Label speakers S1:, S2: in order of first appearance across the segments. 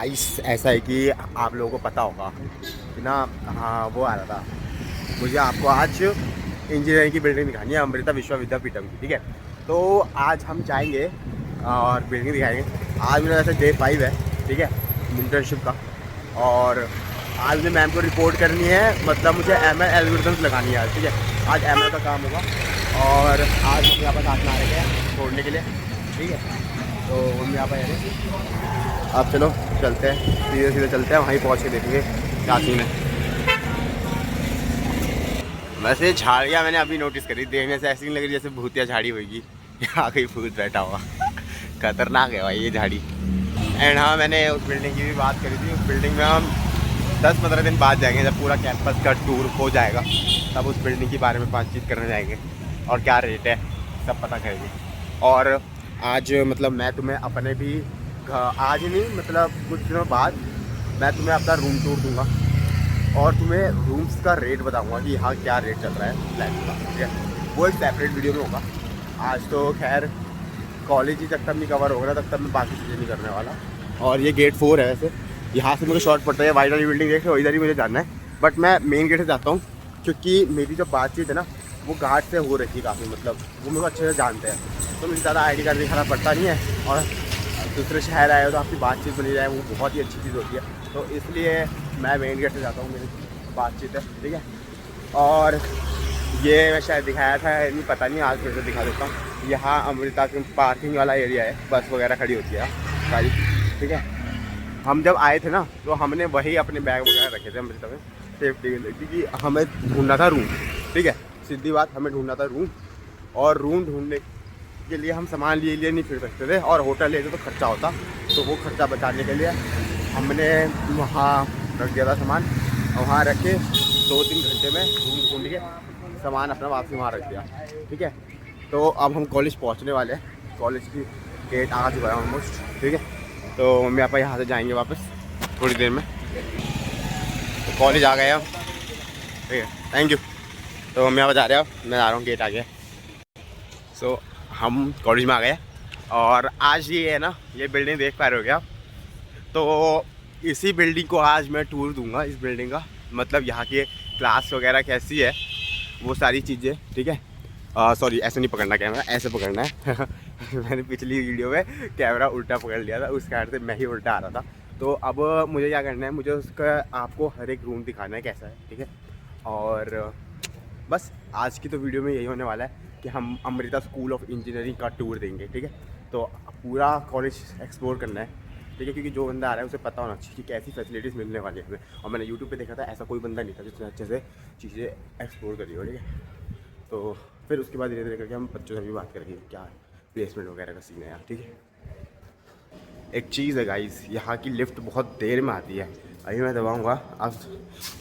S1: ऐसा है कि आप लोगों को पता होगा कि ना, हाँ वो आ रहा था, मुझे आपको आज इंजीनियरिंग की बिल्डिंग दिखानी है, अमृता विश्व विद्यापीठम की। ठीक है, तो आज हम जाएंगे और बिल्डिंग दिखाएंगे। आज मेरा वैसे डे 5 है, ठीक है, इंटर्नशिप का। और आज मुझे मैम को रिपोर्ट करनी है, मतलब मुझे ML एल्गोरिथम्स लगानी है आज। ठीक है, आज ML का काम होगा। और आज हम यहाँ पर साथ में आ रहे हैं छोड़ने के लिए। ठीक है, तो हम यहाँ पर आ रहे हैं। अब चलो चलते हैं, सीधे सीधे चलते हैं, वहीं पहुँच के देखेंगे क्या सीन है। वैसे झाड़ियाँ मैंने अभी नोटिस करी, देखने से ऐसी नहीं लग रही जैसे भूतिया झाड़ी होगी। यहाँ कहीं भूत बैठा हुआ। खतरनाक है भाई ये झाड़ी। एंड हाँ, मैंने उस बिल्डिंग की भी बात करी थी। उस बिल्डिंग में हम 10-15 दिन बाद जाएंगे, जब पूरा कैंपस का टूर हो जाएगा, तब उस बिल्डिंग के बारे में बातचीत करने जाएंगे और क्या रेट है सब पता करेंगे। और आज मतलब मैं तुम्हें अपने भी आज ही नहीं, मतलब कुछ दिनों बाद मैं तुम्हें अपना रूम टूर दूंगा और तुम्हें रूम्स का रेट बताऊंगा कि यहाँ क्या रेट चल रहा है फ्लैट का। ठीक है, वो एक सेपरेट वीडियो में होगा। आज तो खैर कॉलेज ही जब तक नहीं कवर होगा ना, तब तक मैं बाकी चीज़ें नहीं करने वाला। और ये गेट 4 है वैसे, यहाँ से मुझे शॉर्ट पड़ता है, वाइट वाली बिल्डिंग देख रहे हो, इधर ही मुझे जाना है। बट मैं मेन गेट से जाता हूँ, क्योंकि मेरी जो बातचीत है ना वो गार्ड से हो रखी है काफ़ी, मतलब वो मेरे को अच्छे से जानते हैं, तो मुझे ज़्यादा ID कार्ड दिखाना पड़ता नहीं है। और दूसरे शहर आए हो तो आपकी बातचीत बनी जाए, वो बहुत ही अच्छी चीज़ होती है। तो इसलिए मैं मेन गेट से जाता हूँ, मेरी बातचीत है। ठीक है, और ये मैं शायद दिखाया था, नहीं पता नहीं, आज फिर से दिखा देता हूँ। यहाँ अमृता की पार्किंग वाला एरिया है, बस वगैरह खड़ी होती है सारी। ठीक है, हम जब आए थे ना तो हमने वही अपने बैग वगैरह रखे थे अमृता में सेफ्टी के लिए, क्योंकि हमें ढूंढना था रूम। ठीक है, सीधी बात, हमें ढूंढना था रूम। और रूम ढूंढने के लिए हम सामान लिए नहीं फिर सकते थे, और होटल लेते तो खर्चा होता, तो वो खर्चा बचाने के लिए हमने वहाँ रख दिया था सामान। और वहाँ रख के 2-3 घंटे में ढूंढ के सामान अपना वापसी वहाँ रख दिया। ठीक है, तो अब हम कॉलेज पहुँचने वाले हैं, कॉलेज की गेट आ चुका है ऑलमोस्ट। ठीक है, तो मम्मी पापा यहाँ से जाएंगे वापस थोड़ी देर में, तो कॉलेज आ गए हम। ठीक है, थैंक यू। तो मम्मी पापा जा रहे हो, मैं जा रहा हूँ, गेट आ गया। सो हम कॉलेज में आ गए। और आज ये है ना, ये बिल्डिंग देख पा रहे हो क्या, तो इसी बिल्डिंग को आज मैं टूर दूंगा, इस बिल्डिंग का, मतलब यहाँ की क्लास वगैरह कैसी है वो सारी चीज़ें। ठीक है, सॉरी ऐसे नहीं पकड़ना कैमरा, ऐसे पकड़ना है। मैंने पिछली वीडियो में कैमरा उल्टा पकड़ लिया था, उस कारण से मैं ही उल्टा आ रहा था। तो अब मुझे क्या करना है, मुझे उसका आपको हर एक रूम दिखाना है कैसा है। ठीक है, और बस आज की तो वीडियो में यही होने वाला है कि हम अमृता स्कूल ऑफ इंजीनियरिंग का टूर देंगे। ठीक है, तो पूरा कॉलेज एक्सप्लोर करना है। ठीक है, क्योंकि जो बंदा आ रहा है उसे पता होना चाहिए कि कैसी फैसिलिटीज़ मिलने वाली है हमें। और मैंने यूट्यूब पे देखा था, ऐसा कोई बंदा नहीं था जिसने अच्छे से चीज़ें एक्सप्लोर करी हो। ठीक है, तो फिर उसके बाद धीरे धीरे करके हम बच्चों से भी बात करेंगे क्या प्लेसमेंट वगैरह का सीन है यार। ठीक है, एक चीज़ है गाइस, यहाँ की लिफ्ट बहुत देर में आती है। अभी मैं दबाऊँगा, अब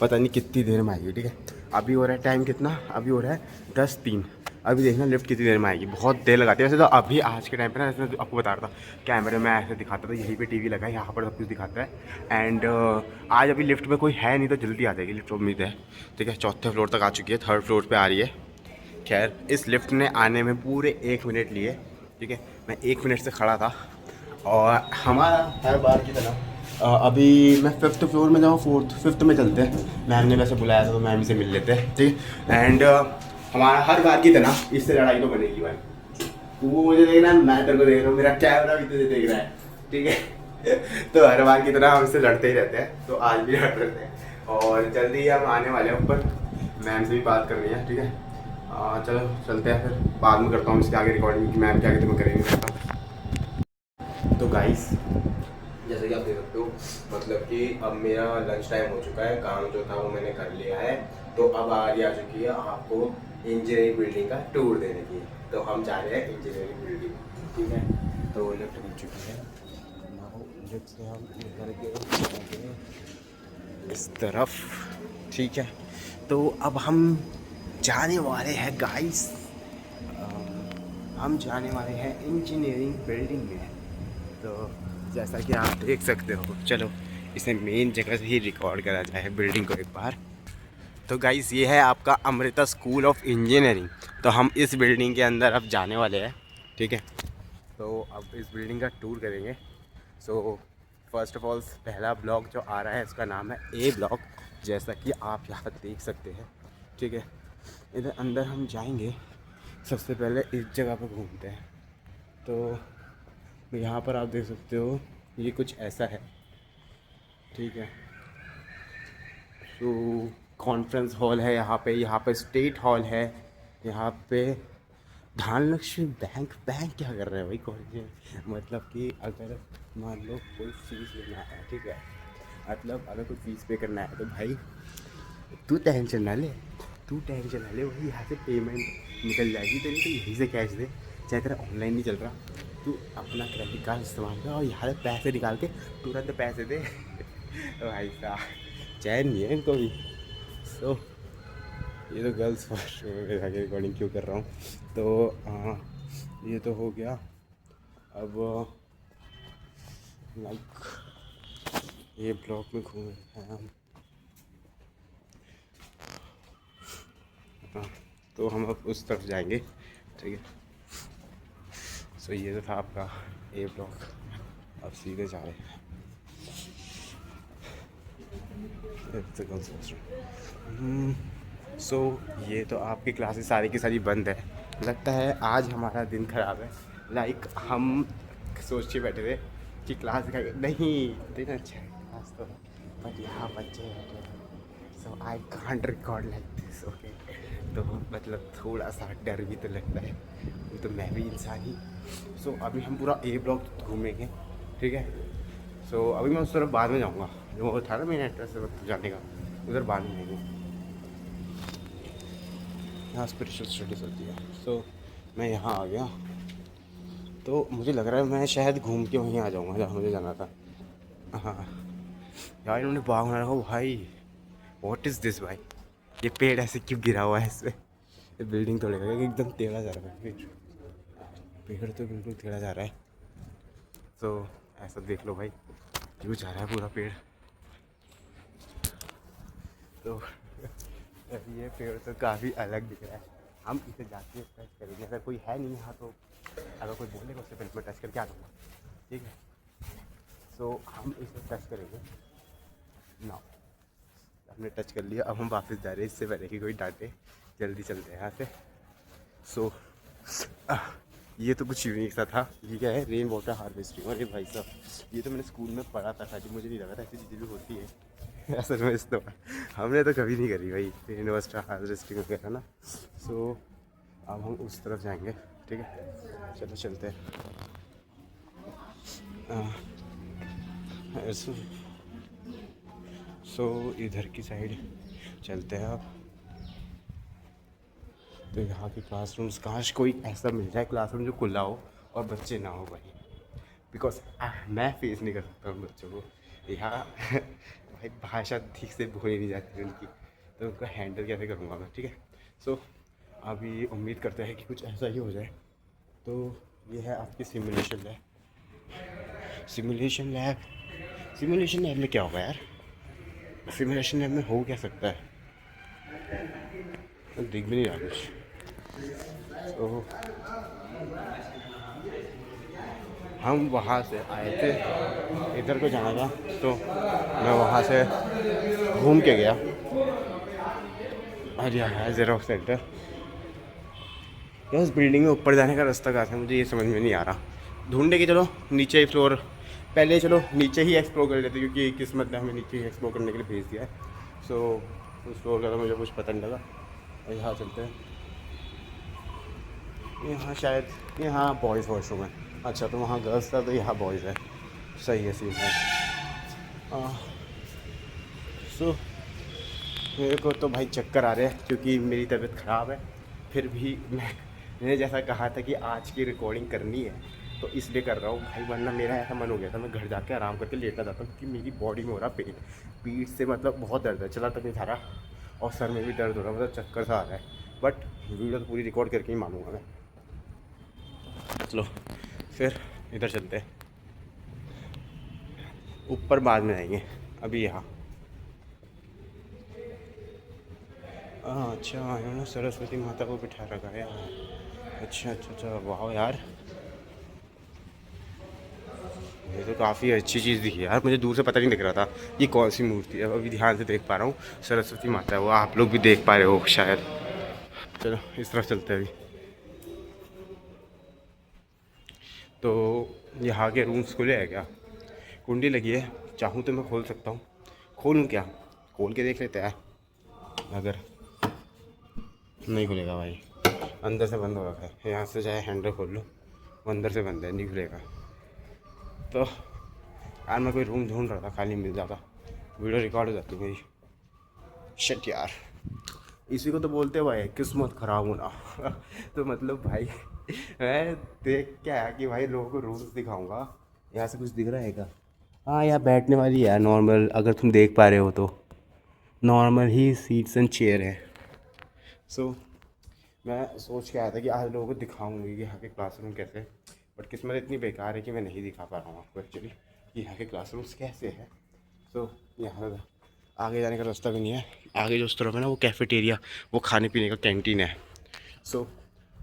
S1: पता नहीं कितनी देर में आएगी। ठीक है, अभी हो रहा है टाइम कितना, अभी हो रहा है 10:03। अभी देखना लिफ्ट कितनी देर में आएगी, बहुत देर लगाती है वैसे तो। अभी आज के टाइम पे ना, जैसे मैं आपको बता रहा था, कैमरे में ऐसे दिखाता था, यहीं पे टीवी लगा है, यहाँ पर सब कुछ दिखाता है। एंड आज अभी लिफ्ट में कोई है नहीं, तो जल्दी आ जाएगी लिफ्ट, उम्मीद है। ठीक है, 4थे फ्लोर तक आ चुकी है, 3rd फ्लोर पर आ रही है। खैर, इस लिफ्ट ने आने में पूरे 1 मिनट लिए। ठीक है, मैं 1 मिनट से खड़ा था। और हमारा हर बार की तरह अभी मैं 5th फ्लोर में जाऊँ, 5th में चलते हैं। मैम ने वैसे बुलाया था तो मैम से मिल लेते हैं। ठीक, एंड हमारा हर बार की तरह इससे लड़ाई तो बनेगी भाई। वो मुझे देख रहा है, मैं तेरे को देख रहा हूँ, मेरा कैमरा भी तुझे देख रहा है। ठीक है, तो हर बार की तरह हम इससे लड़ते ही रहते हैं, तो आज भी लड़ रहे हैं। और जल्दी ही हम आने वाले हैं ऊपर, मैम से भी बात करनी है। ठीक है, चलो चलते हैं, फिर बाद में करता हूँ इसके आगे रिकॉर्डिंग कि मैम क्या आगे तुम्हें करेंगे। तो गाइस, जैसे कि आप देख सकते हो, मतलब कि अब मेरा लंच टाइम हो चुका है, काम जो था वो मैंने कर लिया है। तो अब बारी आ चुकी है आपको इंजीनियरिंग बिल्डिंग का टूर देने की। तो हम जा रहे हैं इंजीनियरिंग बिल्डिंग। ठीक है, तो लिफ्ट मिल चुकी है, लिफ्ट से हम करके इस तरफ। ठीक है, तो अब हम जाने वाले हैं गाइस, हम जाने वाले हैं इंजीनियरिंग बिल्डिंग में। तो जैसा कि आप देख सकते हो, चलो इसे मेन जगह से ही रिकॉर्ड करा जाए बिल्डिंग को एक बार। तो गाइस, ये है आपका अमृता स्कूल ऑफ इंजीनियरिंग। तो हम इस बिल्डिंग के अंदर अब जाने वाले हैं। ठीक है, तो अब इस बिल्डिंग का टूर करेंगे। सो फर्स्ट ऑफ ऑल पहला ब्लॉग जो आ रहा है उसका नाम है ए ब्लॉग, जैसा कि आप यहाँ देख सकते हैं। ठीक है, इधर अंदर हम जाएंगे। सबसे पहले इस जगह पर घूमते हैं। तो यहाँ पर आप देख सकते हो ये कुछ ऐसा है। ठीक है, तो कॉन्फ्रेंस हॉल है यहाँ पे स्टेट हॉल है, यहाँ पे धनलक्ष्मी बैंक क्या कर रहे हैं भाई कॉलेज में। मतलब कि अगर मान लो कोई फीस लेना है, ठीक है, मतलब अगर कोई फीस पे करना है तो भाई तू टेंशन ना ले, वही यहाँ से पेमेंट निकल जाएगी तेरी, तो यहीं से कैश दे। चाहे तेरा ऑनलाइन नहीं चल रहा, तू अपना क्रेडिट कार्ड इस्तेमाल कर और यहाँ से पैसे निकाल के तुरंत पैसे दे। तो भाई साहब चैन नहीं है इनको भी। सो ये तो गर्ल्स फर्स्ट जाके रिकॉर्डिंग क्यों कर रहा हूँ। तो ये तो हो गया। अब लाइक ये ब्लॉक में घूम रहे हैं हम। तो हम अब उस तरफ जाएंगे। ठीक है, सो ये तो था आपका ए ब्लॉक। अब सीधे जा रहे हैं सो ये तो आपकी क्लासेस सारी की सारी बंद है। लगता है आज हमारा दिन ख़राब है। लाइक हम सोच के बैठे थे कि क्लास का नहीं दिन अच्छा है, क्लास तो बट यहाँ बच्चे बैठे हैं। So I can't record like this. Okay, तो मतलब थोड़ा सा डर भी तो लगता है, तो मैं भी इंसान ही। सो अभी हम पूरा ए ब्लॉक घूमेंगे। ठीक है, सो अभी मैं उस तरफ बाद में जाऊँगा, जो वो था ना मेरा एड्रेस जाने का, उधर बाद में जाएंगे। यहाँ स्पिरिचुअल स्टडी चलती है। सो मैं यहाँ आ गया, तो मुझे लग रहा है मैं शायद घूम के वहीं आ जाऊँगा जहाँ मुझे जाना था। हाँ यार, इन्होंने बाग बना रखा भाई। व्हाट इज़ दिस भाई, ये पेड़ ऐसे क्यों गिरा हुआ है इसमें। ये बिल्डिंग तोड़ेगा एकदम टेढ़ा जा रहा है पेड़ तो बिल्कुल टेढ़ा जा रहा है। तो ऐसा देख लो भाई, क्यों जा रहा है पूरा पेड़। तो ये पेड़ तो काफ़ी अलग दिख रहा है। हम इसे जाके टच करेंगे, अगर कोई है नहीं यहाँ तो अगर कोई बोलेगा उससे पहले मैं टच करके आ दूँगा। ठीक है, सो हम इसे टच करेंगे ना। हमने टच कर लिया, अब हम वापस जा रहे हैं इससे पहले कि कोई डांटे। जल्दी चलते हैं यहाँ से। सो ये तो कुछ यूनिक सा था। ये क्या है, रेन वाटर हार्वेस्टिंग। अरे भाई साहब, ये तो मैंने स्कूल में पढ़ा था खाली, मुझे नहीं लगा था ऐसी चीज़ें भी होती है असल में इस्तेमाल हमने तो कभी नहीं करी भाई, रेन वाटर हार्वेस्टिंग वगैरह ना। सो अब हम उस तरफ जाएंगे। ठीक है, चलो चलते हैं। सो इधर की साइड चलते हैं आप। तो यहाँ के क्लासरूम्स, काश कोई ऐसा मिल जाए क्लासरूम जो खुला हो और बच्चे ना हो भाई, बिकॉज मैं फेस नहीं कर सकता उन बच्चों को यहाँ। भाई भाषा ठीक से बोली नहीं जाती उनकी, तो उनका हैंडल कैसे करूँगा मैं। ठीक है, सो अभी उम्मीद करते हैं कि कुछ ऐसा ही हो जाए। तो ये है आपकी सिमुलेशन लैब। सिमुलेशन लैब में क्या होगा यार, सिमुलेशन लैब में हो क्या सकता है, तो दिख भी नहीं रहा कुछ। तो हम वहाँ से आए थे, इधर को जाना था, तो मैं वहाँ से घूम के गया। और यहाँ है ज़ेरॉक्स सेंटर। उस बिल्डिंग में ऊपर जाने का रास्ता कहाँ था मुझे ये समझ में नहीं आ रहा। ढूंढे कि चलो नीचे ही फ्लोर, पहले चलो नीचे ही एक्सप्लोर कर लेते, क्योंकि किस्मत ने हमें नीचे ही एक्सप्लोर करने के लिए भेज दिया है। सो उस फ्लोर का तो मुझे कुछ पता नहीं लगा। और यहाँ चलते हैं, यहाँ शायद यहाँ बॉयज़ वॉशरूम है। अच्छा, तो वहाँ गर्ल्स था, तो यहाँ बॉयज़ है। सही है, सीन है। सो मेरे को तो भाई चक्कर आ रहे हैं क्योंकि मेरी तबीयत ख़राब है। फिर भी मैंने जैसा कहा था कि आज की रिकॉर्डिंग करनी है, तो इसलिए कर रहा हूँ भाई, वरना मेरा ऐसा मन हो गया था मैं घर जाके आराम करके लेटा जाता, क्योंकि मेरी बॉडी में हो रहा पेन, पीठ से मतलब बहुत दर्द है, चला तक नहीं था रहा, और सर में भी दर्द हो रहा, मतलब चक्कर सा आ रहा है। बट वीडियो तो पूरी रिकॉर्ड करके ही मानूंगा मैं। चलो फिर इधर चलते हैं, ऊपर बाद में आएंगे, अभी यहाँ। अच्छा, इन्होंने सरस्वती माता को बिठा रखा है यहाँ। अच्छा, वाह यार, ये तो काफ़ी अच्छी चीज़ दिखी यार, मुझे दूर से पता नहीं दिख रहा था ये कौन सी मूर्ति है। अभी ध्यान से देख पा रहा हूँ, सरस्वती माता है वो, आप लोग भी देख पा रहे हो शायद। चलो इस तरफ चलते हैं अभी। तो यहाँ के रूम्स खुले हैं क्या? कुंडी लगी है, चाहूँ तो मैं खोल सकता हूँ। खोलूँ क्या? खोल के देख लेते हैं। अगर नहीं खुलेगा भाई, अंदर से बंद हो रखा है। यहाँ से चाहे हैंडल खोल लो, वो अंदर से बंद है, नहीं खुलेगा। तो यार मैं कोई रूम ढूंढ रहा था, खाली मिल जाता, वीडियो रिकॉर्ड हो जाती मेरी। शिट यार, इसी को तो बोलते हैं भाई किस्मत ख़राब होना। तो मतलब भाई मैं देख के आया कि भाई लोगों को रूम्स दिखाऊंगा। यहाँ से कुछ दिख रहा है क्या? हाँ यहाँ बैठने वाली है नॉर्मल, अगर तुम देख पा रहे हो तो normal he seats and chair है। सो मैं सोच के आया था कि आज लोगों को दिखाऊंगी कि यहाँ के क्लासरूम कैसे हैं, बट किस्मत इतनी बेकार है कि मैं नहीं दिखा पा रहा हूँ आपको एक्चुअली कि यहाँ के क्लासरूम्स कैसे हैं। सो यहाँ आगे जाने का रास्ता भी नहीं है। आगे जो उस तरफ है ना वो कैफेटेरिया, वो खाने पीने का कैंटीन है। सो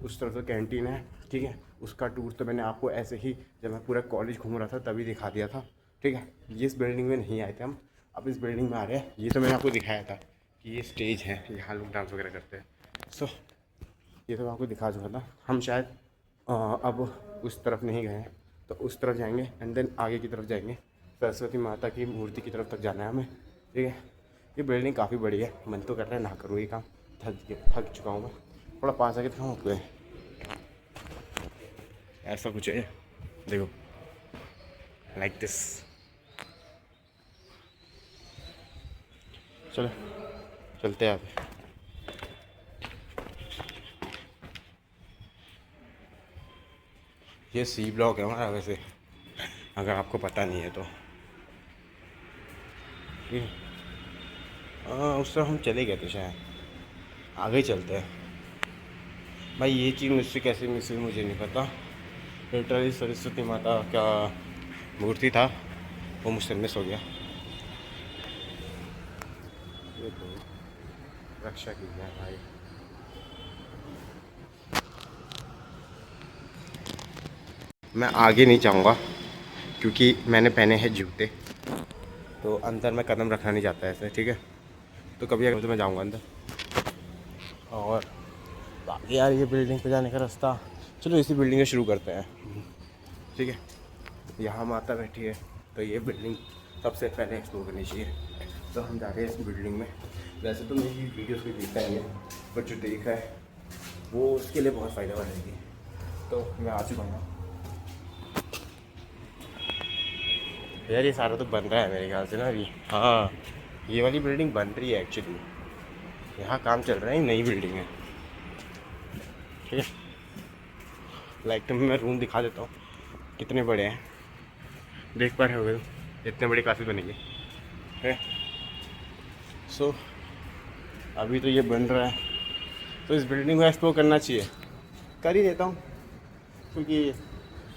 S1: उस तरफ तो कैंटीन है, ठीक है। उसका टूर तो मैंने आपको ऐसे ही जब मैं पूरा कॉलेज घूम रहा था तभी दिखा दिया था, ठीक है। ये इस बिल्डिंग में नहीं आए थे हम, अब इस बिल्डिंग में आ रहे हैं। ये तो मैंने आपको दिखाया था कि ये स्टेज है, यहाँ लोग डांस वगैरह करते हैं। सो ये तो मैं आपको दिखा चुका था। हम शायद अब उस तरफ नहीं गए हैं, तो उस तरफ जाएंगे एंड देन आगे की तरफ जाएंगे। सरस्वती माता की मूर्ति की तरफ तक जाना है हमें, ठीक है। ये बिल्डिंग काफ़ी बड़ी है, मन तो कर रहा है ना करूँ ये काम, थक चुका हूँ मैं। थोड़ा पास आके दिखाऊँ आपको, ऐसा कुछ है देखो, लाइक दिस। चलो चलते हैं आगे। ये सी ब्लॉक है हमारा वैसे, अगर आपको पता नहीं है तो। उस तरफ हम चले गए थे शायद, आगे ही चलते हैं भाई। ये चीज़ मुझसे कैसे मिस हुई मुझे नहीं पता। लिटरली सरस्वती माता का मूर्ति था, वो मुझसे मिस हो गया। ये तो रक्षा कीजिए भाई। मैं आगे नहीं जाऊंगा क्योंकि मैंने पहने हैं जूते, तो अंदर मैं कदम रखना नहीं चाहता ऐसे, ठीक है। तो कभी अगर तो मैं जाऊंगा अंदर। और बाकी यार ये बिल्डिंग पे जाने का रास्ता, चलो इसी बिल्डिंग से शुरू करते हैं, ठीक है। यहाँ माता बैठी है, तो ये बिल्डिंग सबसे पहले एक्सप्लोर करनी चाहिए। तो हम जा रहे हैं इस बिल्डिंग में। वैसे तो मेरी वीडियोस भी देखता ही है, बट जो देखा है वो उसके लिए बहुत फ़ायदा रहेगी। तो मैं आ चुका हूँ यार। ये सारा तो बन रहा है मेरे ख्याल से ना अभी। हाँ ये वाली बिल्डिंग बन रही है एक्चुअली, यहाँ काम चल रहा है, नई बिल्डिंग है, ठीक है। लाइक तो मैं रूम दिखा देता हूँ कितने बड़े हैं, देख पा रहे हो इतने बड़े क्लासेस बनेंगे है। सो अभी तो ये बन रहा है, तो इस बिल्डिंग को एक्सप्लोर करना चाहिए, कर ही देता हूँ। क्योंकि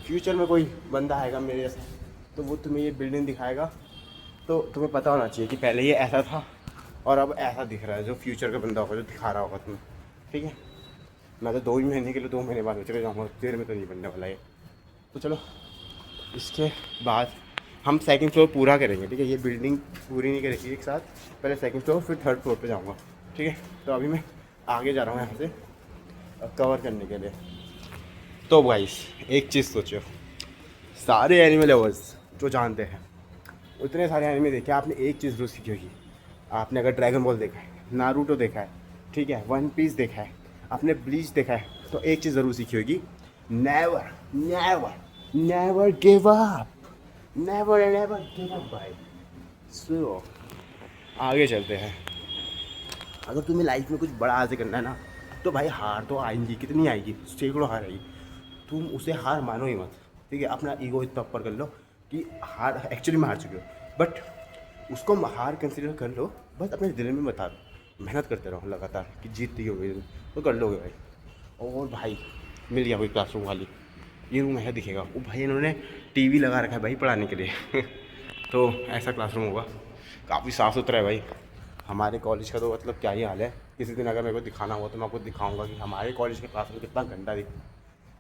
S1: फ्यूचर में कोई बंदा आएगा मेरे जैसा, तो वो तुम्हें ये बिल्डिंग दिखाएगा, तो तुम्हें पता होना चाहिए कि पहले ये ऐसा था और अब ऐसा दिख रहा है। जो फ्यूचर का बंदा होगा जो दिखा रहा होगा तुम्हें, ठीक है। मैं तो 2 ही महीने के लिए 2 महीने बाद चले जाऊँगा, देर में तो नहीं बनने वाला है। तो चलो इसके बाद हम सेकंड फ्लोर पूरा करेंगे, ठीक है। ये बिल्डिंग पूरी नहीं करेंगे एक साथ, पहले सेकंड फ्लोर फिर थर्ड फ्लोर पे जाऊँगा, ठीक है। तो अभी मैं आगे जा रहा हूँ यहाँ से कवर करने के लिए। तो गाइस एक चीज़ सोचो, सारे एनिमल लवर्स जो जानते हैं, उतने सारे एनिमे देखे, आपने एक चीज़ जरूर सीखी होगी। आपने अगर ड्रैगन बॉल देखा है, नारुतो देखा है, ठीक है, वन पीस देखा है, आपने ब्लीच देखा है, तो एक चीज़ ज़रूर सीखी होगी, never never never give up, never never give up भाई। सो आगे चलते हैं। अगर तुम्हें लाइफ में कुछ बड़ा हासिल करना है ना, तो भाई हार तो आएंगी, कितनी आएगी, सैकड़ों हार आएगी। तुम उसे हार मानो ही मत, ठीक है। अपना ईगो इतना ऊपर कर लो कि हार एक्चुअली में हार चुके हो, बट उसको हार कंसिडर कर लो, बस अपने दिल में बता दो, मेहनत करते रहो लगातार कि जीतती हो गई तो कर लोगे भाई। और भाई मिल गया कोई क्लासरूम वाली, ये रूम है दिखेगा, वो भाई इन्होंने टीवी लगा रखा है भाई पढ़ाने के लिए। तो ऐसा क्लासरूम होगा, काफ़ी साफ़ सुथरा है भाई। हमारे कॉलेज का तो मतलब क्या ही हाल है। किसी दिन अगर मेरे को दिखाना हुआ तो मैं आपको दिखाऊंगा कि हमारे कॉलेज का क्लासरूम कितना गंदा दिखता है,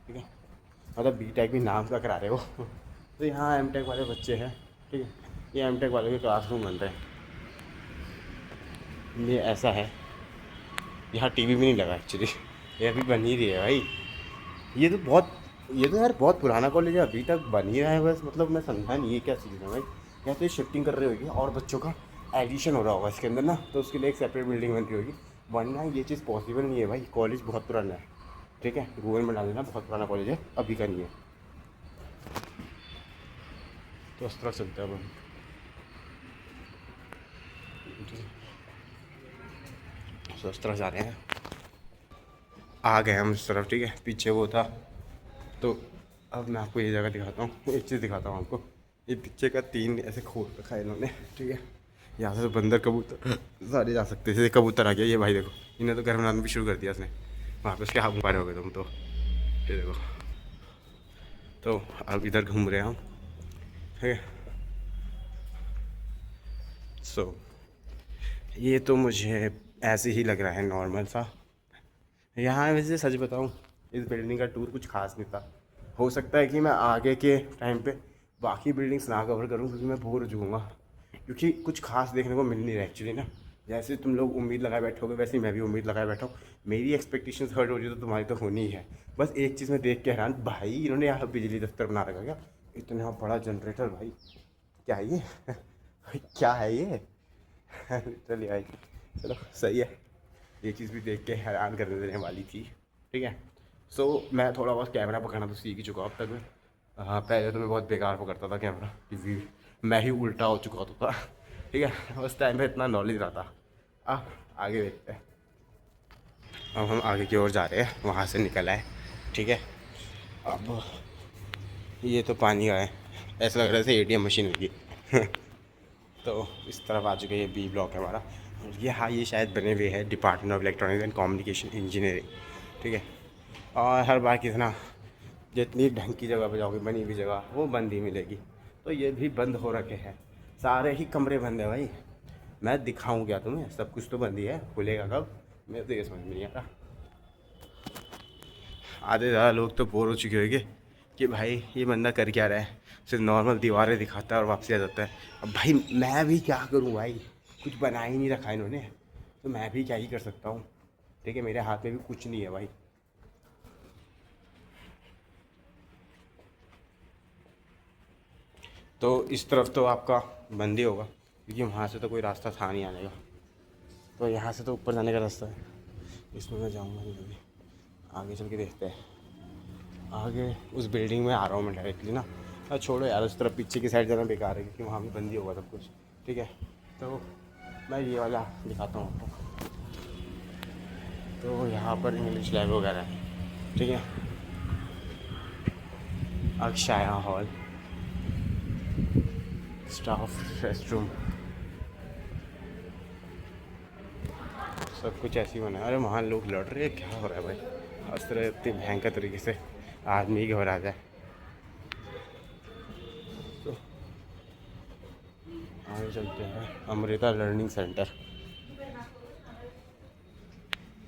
S1: ठीक है। मतलब बीटेक भी नाम का करा रहे हो, तो यहाँ एमटेक वाले बच्चे हैं, ठीक है, ये एमटेक वाले के क्लासरूम बन रहे हैं। ये ऐसा है, यहाँ टीवी भी नहीं लगा एक्चुअली, ये अभी बन ही रही है भाई। ये तो बहुत, ये तो यार बहुत पुराना कॉलेज है, अभी तक बन ही रहा है बस। मतलब मैं समझा नहीं ये क्या चीज़ है भाई। या तो ये शिफ्टिंग कर रही होगी और बच्चों का एडिशन हो रहा होगा इसके अंदर ना, तो उसके लिए एक सेपरेट बिल्डिंग बन रही होगी, वरना ये चीज़ पॉसिबल नहीं है भाई। कॉलेज बहुत पुराना है, ठीक है, गूगल में डाल देना, बहुत पुराना कॉलेज है, अभी का नहीं है। तो उस तरह चलता है अब हम। तो उस तरह जा रहे हैं, आ गए हम इस तरफ, ठीक है, पीछे वो था। तो अब मैं आपको ये जगह दिखाता हूँ, एक चीज़ दिखाता हूँ आपको। ये पीछे का 3 ऐसे खोल रखा है इन्होंने, ठीक है, यहाँ से तो बंदर कबूतर सारे जा सकते हैं। जैसे कबूतर आ गया, ये भाई देखो, इन्हें तो घर बनाना भी शुरू कर दिया उसने, वहाँ पे उसके हाथ मारे हो गए तुम तो, ये देखो। तो अब इधर घूम रहे हैं हम, ठीक है। सो ये तो मुझे ऐसे ही लग रहा है, नॉर्मल सा। यहाँ वैसे सच बताऊँ, इस बिल्डिंग का टूर कुछ खास नहीं था। हो सकता है कि मैं आगे के टाइम पे बाकी बिल्डिंग्स ना कवर करूँ, क्योंकि मैं बोर हो जाऊँगा, क्योंकि कुछ खास देखने को मिल नहीं रहा एक्चुअली ना। जैसे तुम लोग उम्मीद लगाए बैठोगे, वैसे ही मैं भी उम्मीद लगाए बैठा हूँ। मेरी एक्सपेक्टेशंस हर्ट हो रही है तो तुम्हारी तो होनी ही है। बस एक चीज़ मैं देख के हैरान, भाई इन्होंने यहाँ बिजली दफ्तर बना रखा क्या, इतना बड़ा जनरेटर भाई, क्या है ये क्या है ये लिटरली भाई। चलो सही है, ये चीज़ भी देख के हैरान कर देने वाली थी, ठीक है। सो मैं थोड़ा बहुत कैमरा पकड़ना तो सीख ही चुका अब तक मैं। हाँ, पहले तो मैं बहुत बेकार पकड़ता था कैमरा, क्योंकि मैं ही उल्टा हो चुका होता था, ठीक है। उस टाइम पे इतना नॉलेज रहा था। अब आगे देखते हैं। अब हम आगे की ओर जा रहे हैं, वहाँ से निकल आए, ठीक है। अब ये तो पानी का है, ऐसा लग रहा है जैसे एटीएम मशीन होगी तो इस तरफ आ चुके हैं, ये बी ब्लॉक है हमारा। और ये हाँ, ये शायद बने हुए हैं department of electronics and communication engineering, ठीक है। और हर बार की तरह जितनी ढंग की जगह पे जाओगे, बनी हुई जगह, वो बंद ही मिलेगी। तो ये भी बंद हो रखे हैं, सारे ही कमरे बंद है भाई। मैं दिखाऊं क्या तुम्हें, सब कुछ तो बंद ही है, खुलेगा कब, मेरे तो ये समझ में नहीं आ रहा। आधे ज़्यादा लोग तो बोर हो चुके होंगे कि भाई ये बंदा कर क्या रहा है, सिर्फ नॉर्मल दीवारें दिखाता है और वापसी आ जाता है। अब भाई मैं भी क्या करूं भाई, कुछ बना ही नहीं रखा इन्होंने, तो मैं भी क्या ही कर सकता हूँ, ठीक है। मेरे हाथ में भी कुछ नहीं है भाई। तो इस तरफ तो आपका बंद ही होगा, क्योंकि वहाँ से तो कोई रास्ता था नहीं आने का। तो यहाँ से तो ऊपर जाने का रास्ता है, इसमें मैं जाऊँगा नहीं अभी, आगे चल के देखते हैं। आगे उस बिल्डिंग में आ रहा हूँ मैं डायरेक्टली ना। छोड़ो यार, उस तरफ पीछे की साइड जाना बेकार है, क्योंकि वहाँ भी बंद ही होगा सब कुछ, ठीक है। तो मैं ये वाला दिखाता हूँ आपको। तो यहाँ पर इंग्लिश लैब वगैरह है, ठीक है। अक्षाया हॉल, स्टाफ रेस्ट रूम, सब कुछ ऐसे ही बना है। अरे वहाँ लोग लड़ रहे हैं, क्या हो रहा है भाई, इस तरह इतनी भयंकर तरीके से आदमी घबरा जाए। तो आगे चलते हैं, Amrita learning centre,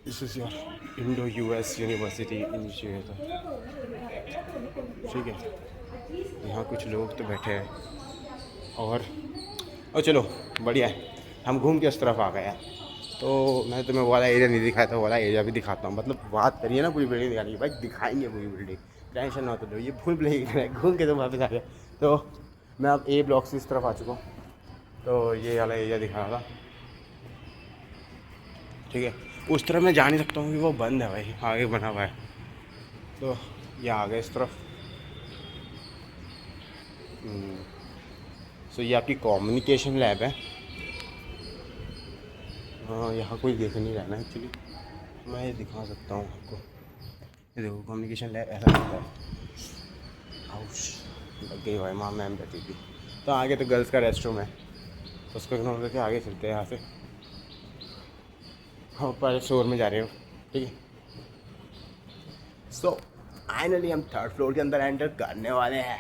S1: this is your Indo US university initiator, ठीक है। यहाँ कुछ लोग तो बैठे हैं, और चलो बढ़िया है, हम घूम के उस तरफ आ गए हैं। तो मैं तुम्हें वो वाला एरिया नहीं दिखाया था, वो वाला एरिया भी दिखाता हूँ। मतलब बात करिए ना पूरी बिल्डिंग दिखाने की, भाई दिखाएंगे पूरी बिल्डिंग, टेंशन ना हो। तो ये फुल बिल्डिंग घूम के तो वापस आ गया। तो मैं अब ए ब्लॉक से इस तरफ आ चुका हूँ, तो ये वाला एरिया दिखाना था, ठीक है। उस तरफ मैं जा नहीं सकता हूँ कि वो बंद है भाई, आगे बना हुआ है। तो ये आ गए इस तरफ। सो ये आपकी कम्युनिकेशन लैब है। हाँ, यहाँ कोई देख नहीं रहा ना एक्चुअली, मैं ये दिखा सकता हूँ आपको। ये देखो कम्युनिकेशन लैब ऐसा दिखता है। हाउस लग गई भाई, माँ मैम बैठी थी। तो आगे तो गर्ल्स का रेस्ट रूम है, तो उसको इग्नोर करके आगे चलते हैं यहाँ से। हाँ, ऊपर फ्लोर में जा रहे हो, ठीक है। सो फाइनली हम 3rd फ्लोर के अंदर एंटर करने वाले हैं,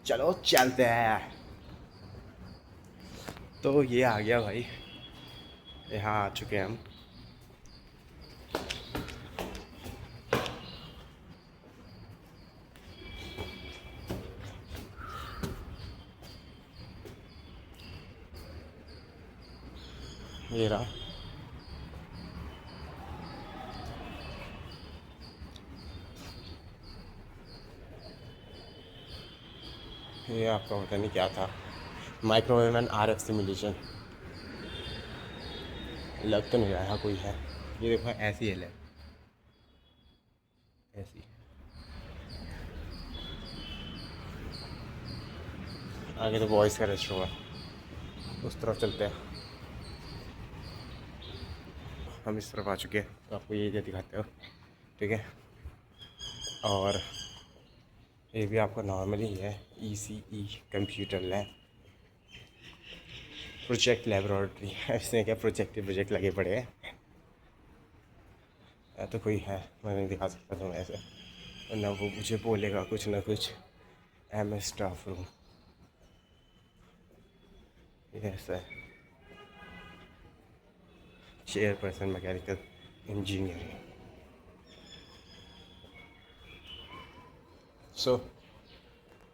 S1: चलो चलते हैं। तो ये आ गया भाई, यहाँ आ चुके हैं हम। ये रहा। ये आपका पता नहीं क्या था, माइक्रोवेव एंड RF सिमुलेशन। लग तो नहीं रहा कोई है। ये देखो ऐसी है लैब, ऐसी। आगे तो बॉयज़ का रेस्टोरेंट है, उस तरफ चलते हैं। हम इस तरफ आ चुके हैं, तो आपको ये एरिया दिखाते हो, ठीक है। और ये भी आपका नॉर्मली है, ECE computer lab, project laboratory. ऐसे क्या प्रोजेक्ट लगे पड़े हैं। तो कोई है, मैं नहीं दिखा सकता तुम्हें ऐसे, वरना वो मुझे बोलेगा कुछ ना कुछ। MS स्टाफ रूम, ये ऐसा है। Chairperson mechanical engineering. सो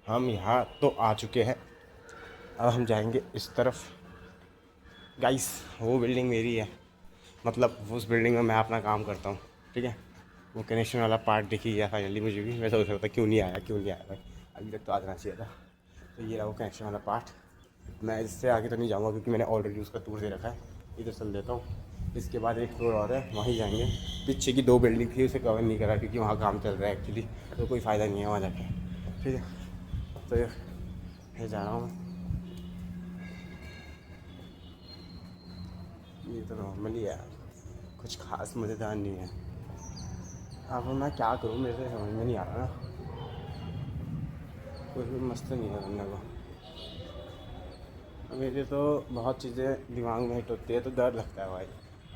S1: हम यहाँ तो आ चुके हैं, अब हम जाएंगे इस तरफ। गाइस वो बिल्डिंग मेरी है, मतलब उस बिल्डिंग में मैं अपना काम करता हूँ, ठीक है। वो कनेक्शन वाला पार्ट दिख ही गया फाइनली मुझे भी। मैं सोच रहा था क्यों नहीं आया भाई, अभी तक तो आ जाना चाहिए था। तो ये रहा वो कनेक्शन वाला पार्ट। मैं इससे आगे तो नहीं जाऊँगा क्योंकि मैंने ऑलरेडी उसका टूर दे रखा है। इधर चल देता हूँ। इसके बाद एक फ्लोर और है, वहीं जाएंगे। पीछे की 2 बिल्डिंग थी उसे कवर नहीं करा क्योंकि वहाँ काम चल रहा है एक्चुअली, तो कोई फ़ायदा नहीं है वहाँ जाके, ठीक है। तो ये जा रहा हूँ। ये तो नॉर्मली है, कुछ खास मज़ेदार नहीं है। अब मैं क्या करूँ, मेरे से समझ में नहीं आ रहा ना, कुछ भी मस्त नहीं है करने को। मेरे तो बहुत चीज़ें दिमाग में हिट होती है तो डर लगता है भाई।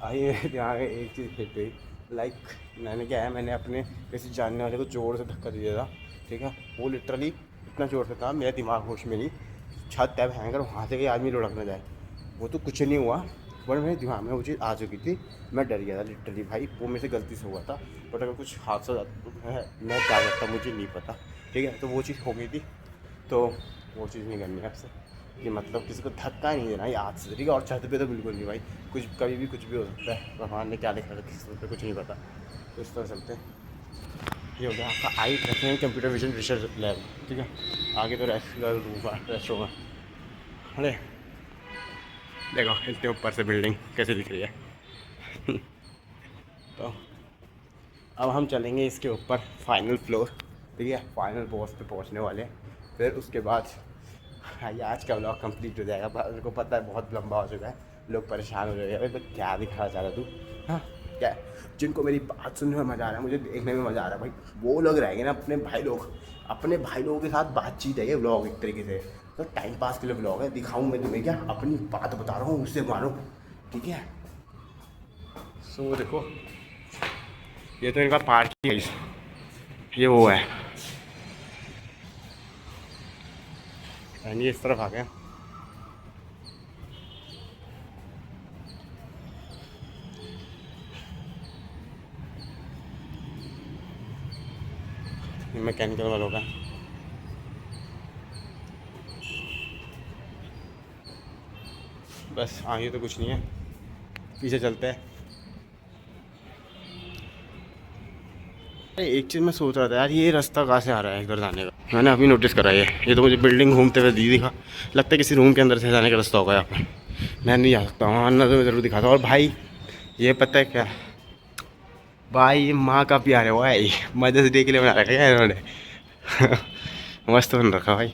S1: आई मेरे दिमाग में एक चीज़ हिट हुई, लाइक मैंने क्या है, मैंने अपने किसी जानने वाले को ज़ोर से धक्का दिया था, ठीक है। वो लिटरली इतना ज़ोर से था, मेरा दिमाग होश में नहीं, छत है भयंकर, वहाँ से कोई आदमी लुढ़क ना जाए। वो तो कुछ नहीं हुआ, बट मेरे दिमाग में वो चीज़ आ चुकी थी। मैं डर गया था लिटरली भाई, वो मेरे से गलती से हुआ था। बट अगर कुछ हादसा है, मैं क्या करता मुझे नहीं पता, ठीक है। तो वो चीज़ हो गई थी, तो वो चीज़ नहीं करनी है आपसे, कि मतलब किसी को धक्का नहीं देना याद से, ठीक है। और छत पे तो बिल्कुल नहीं भाई, कुछ कभी भी कुछ भी हो सकता है, भगवान ने क्या लिखा था किसी पे कुछ नहीं पता। तो इस तरह चलते हैं। ये हो गया आपका आई रखते हैं कंप्यूटर विजन रिसर्च लैब, ठीक है। आगे तो रेस्टोरेंट। अरे देखो इतने ऊपर से बिल्डिंग कैसे दिख रही है। तो अब हम चलेंगे इसके ऊपर, फाइनल फ्लोर, ठीक है। फाइनल बॉस पे पहुंचने वाले हैं। फिर उसके बाद हाँ, ये आज का व्लॉग कंप्लीट हो जाएगा। मेरे को पता है बहुत लंबा हो चुका है, लोग परेशान हो जाएंगे, अरे तो क्या दिखाना चाह रहा तू, हाँ क्या। जिनको मेरी बात सुनने में मज़ा आ रहा है, मुझे देखने में मज़ा आ रहा है भाई, वो लोग रहेंगे ना अपने भाई लोग। अपने भाई लोगों के साथ बातचीत है ये व्लॉग एक तरीके से, तो टाइम पास के लिए व्लॉग है। दिखाऊँ मैं तुम्हें क्या, अपनी बात बता रहा हूँ, उससे मानो, ठीक है। सो देखो ये तो इनका पार्क ही है, ये वो है। ये इस तरफ आ गया। ये मैकेनिकल वालों का, बस आगे तो कुछ नहीं है, पीछे चलते हैं। अरे एक चीज़ मैं सोच रहा था यार, ये रास्ता कहाँ से आ रहा है इधर जाने का, मैंने अभी नोटिस करा ये तो मुझे बिल्डिंग घूमते हुए दी दिखा। लगता है किसी रूम के अंदर से जाने का रास्ता होगा यहाँ पर। मैं नहीं जा सकता हूँ, वरना तो मैं ज़रूर दिखाता। और भाई ये पता है क्या भाई, ये माँ का प्यार है भाई, मदर्स डे के लिए बना रखा है इन्होंने। मस्त बन रखा भाई।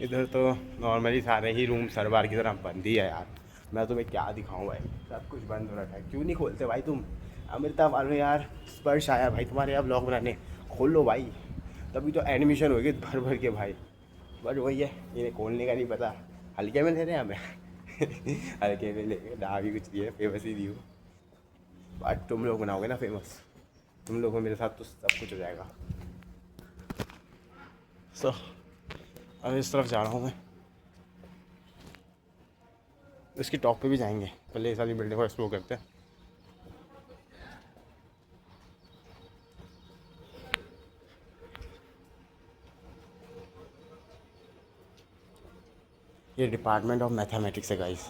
S1: इधर तो नॉर्मली सारे ही रूम सरबार की तरह बंद ही है यार। मैं तुम्हें क्या दिखाऊं भाई, सब कुछ बंद हो रखा है। क्यों नहीं खोलते भाई तुम, अमृता वालों यार, स्पर्श आया भाई तुम्हारे यहाँ ब्लॉग बनाने, खोलो भाई। तभी तो एडमिशन होगी भर भर के भाई। बट वही है, इन्हें खोलने का नहीं पता, हल्के में ले रहे हैं हमें। हल्के में ले ना भी कुछ दिए, फेमस ही दी हूँ। बट तुम लोग बनाओगे ना फेमस, तुम लोग हो मेरे साथ तो सब कुछ हो जाएगा। सो अब इस तरफ जा रहा हूँ मैं, इसकी टॉप पे भी जाएंगे, पहले ये सारी बिल्डिंग को एक्सप्लोर करते हैं। ये डिपार्टमेंट ऑफ मैथमेटिक्स है गाइस।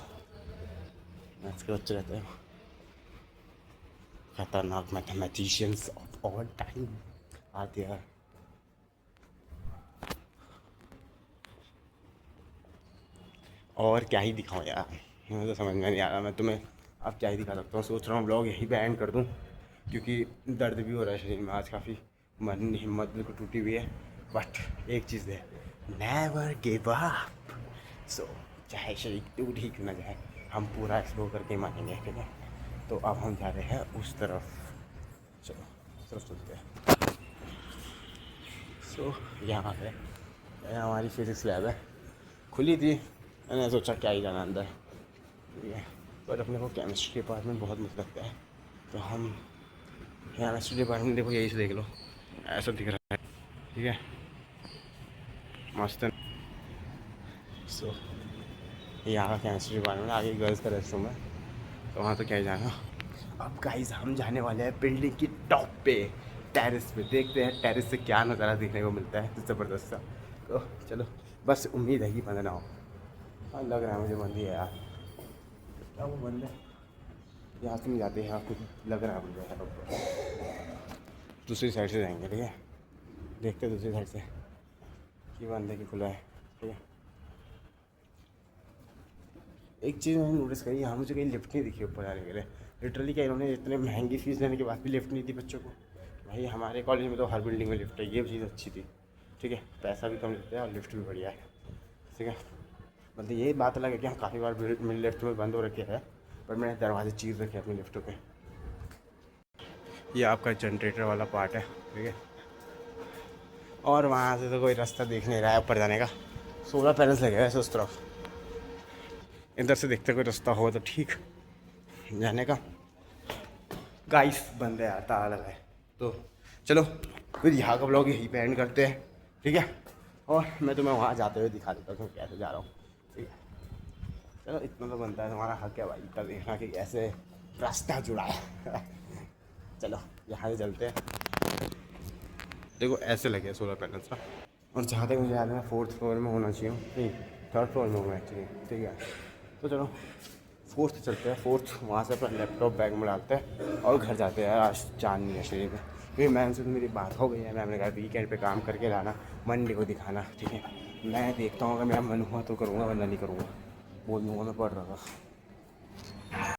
S1: मैथ्स के बच्चे रहते हैं, खतरनाक मैथमेटिशियंस ऑफ ऑल टाइम आते हैं। और क्या ही दिखाऊँ यार, मुझे तो समझ में नहीं आ रहा। मैं तुम्हें अब क्या ही दिखा सकता हूँ। सोच रहा हूँ ब्लॉग यहीं पे एंड कर दूँ, क्योंकि दर्द भी हो रहा है शरीर में आज काफ़ी। मन हिम्मत बिल्कुल टूटी हुई है। बट एक चीज़ है, नेवर गिव अप। सो चाहे शरीर टूट ही क्यों ना जाए, हम पूरा एक्सप्लोर करके मानेंगे, ठीक है। तो अब हम जा रहे हैं उस तरफ, चलो उस तरफ चलते हैं। सो यहाँ पे हमारी फिजिक्स लैब है, खुली थी, मैंने सोचा क्या ही जाना अंदर, ठीक है। पर अपने को केमिस्ट्री डिपार्टमेंट बहुत मस्त लगता है, तो हम केमिस्ट्री डिपार्टमेंट देखो, यही से देख लो, ऐसा दिख रहा है, ठीक है, मस्त है। सो यहाँ का केमिस्ट्री डिपार्टमेंट, आगे गर्ल्स का रेस्टरूम है, तो वहाँ तो क्या ही जाना। अब गाइस हम जाने वाले हैं बिल्डिंग की टॉप पे, टेरेस पे। देखते हैं टेरेस से क्या नज़ारा देखने को मिलता है ज़बरदस्त सा। तो चलो, बस उम्मीद है कि बंद ना हो। हाँ लग रहा है मुझे बंद ही है यार, क्या वो बंद है? यहाँ से नहीं जाते, यहाँ कुछ लग रहा है मुझे है। दूसरी साइड से जाएंगे, ठीक है, देखते हैं दूसरी साइड से कि बंद है कि खुला है, ठीक है। एक चीज़ मैंने नोटिस करी, यहाँ मुझे कहीं लिफ्ट नहीं दिखी ऊपर जाने के लिए। लिटरली क्या इन्होंने इतने महंगी फीस लेने के बाद भी लिफ्ट नहीं दी बच्चों को? भाई हमारे कॉलेज में तो हर बिल्डिंग में लिफ्ट है, ये चीज़ अच्छी थी, ठीक है। पैसा भी कम लेते हैं और लिफ्ट भी बढ़िया है, ठीक है। मतलब ये बात अलग है कि हम काफ़ी बार मेरे लिफ्ट में बंद हो रखे हैं, पर मैंने दरवाजे चीज़ रखे अपने लिफ्टों पे। ये आपका जनरेटर वाला पार्ट है, ठीक है। और वहाँ से तो कोई रास्ता दिख नहीं रहा है ऊपर जाने का, सोलर पैनल्स लगे हैं उस तरफ। इधर से देखते कोई रास्ता हो तो ठीक जाने का। गाइस बंद है यार, ताला लगा है। तो चलो फिर यहाँ का ब्लॉग यहीं पे एंड करते हैं, ठीक है। और मैं तुम्हें वहाँ जाते हुए दिखा देता हूँ कैसे जा रहा हूँ, ठीक है। चलो इतना तो बनता है, तुम्हारा हक है भाई इतना देखना कि कैसे रास्ता जुड़ा है। चलो यहाँ से चलते हैं। देखो ऐसे लगे सोलर पैनल्स ना, और जहाँ तक मुझे याद है 4th फ्लोर में होना चाहिए, नहीं 3rd फ्लोर में होना चाहिए, ठीक है। तो चलो 4th चलते हैं, 4th वहाँ से अपना लैपटॉप बैग में डालते हैं और घर जाते हैं। आज जान नहीं है शरीर में, क्योंकि मैम से तो मेरी बात हो गई है। मैम ने कहा वीकेंड पे काम करके लाना, मंडे को दिखाना, ठीक है। मैं देखता हूँ अगर मेरा मन हुआ तो करूँगा, वरना नहीं करूँगा, बोल दूँगा मैं पढ़ रहा था।